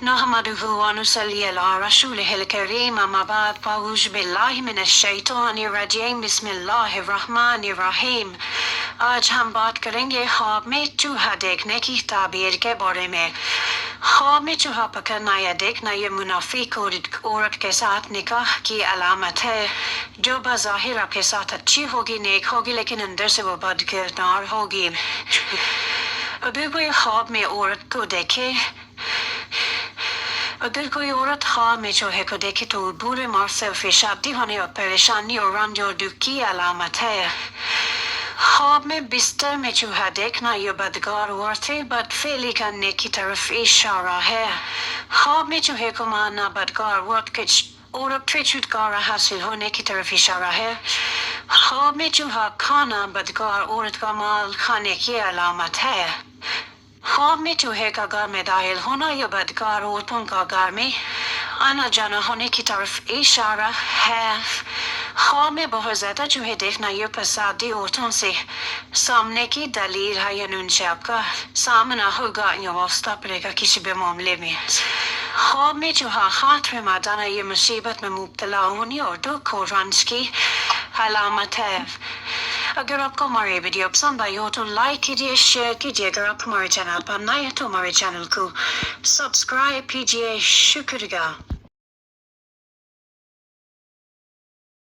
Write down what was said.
نحمده ونصلي على رسوله الكريم اما بعد فاعوذ بالله من الشیطان الرجیم بسم اللہ الرحمن الرحیم. آج ہم بات کریں گے خواب میں چوہا دیکھنے کی تعبیر کے بارے میں. خواب میں چوہا پکڑنا یا دیکھنا یہ منافق عورت کے ساتھ نکاح کی علامت ہے جو بظاہر آپ کے ساتھ اچھی ہوگی، نیک ہوگی، لیکن اندر سے وہ بد کردار ہوگی. اگر کوئی خواب میں عورت کو دیکھے اگر کوئی عورت خواب میں چوہے کو دیکھے تو برے معاشرے سے شادی ہونے اور پریشانی اور رنج اور دکھ کی علامت ہے. خواب میں بستر میں چوہا دیکھنا یہ بدکار عورتیں بدفعلی کرنے کی طرف اشارہ ہے. خواب میں چوہے کو مارنا بدکار عورت سے چھٹکارا حاصل ہونے کی طرف اشارہ ہے. خواب میں چوہا کھانا بدکار عورت کا مال کھانے کی علامت ہے. خواب میں چوہے کا گھر میں داخل ہونا یا بدکار عورتوں کا گھر میں آنا جانا ہونے کی طرف اشارہ ہے. خواب میں بہت زیادہ چوہے دیکھنا یہ فسادی عورتوں سے سامنے کی دلیل ہے، یعنی ان سے آپ کا سامنا ہوگا یا واسطہ پڑے گا کسی بھی معاملے میں. خواب میں چوہا خاطر میں جانا یہ مصیبت میں مبتلا ہونے اور دکھ اور رنج کی علامت ہے. اگر آپ کو ہماری ویڈیو پسند آئی ہو تو لائک کیجیے، شیئر کیجیے. اگر آپ ہمارے چینل پر نئے ہیں تو ہمارے چینل کو سبسکرائب کیجیے. شکریہ.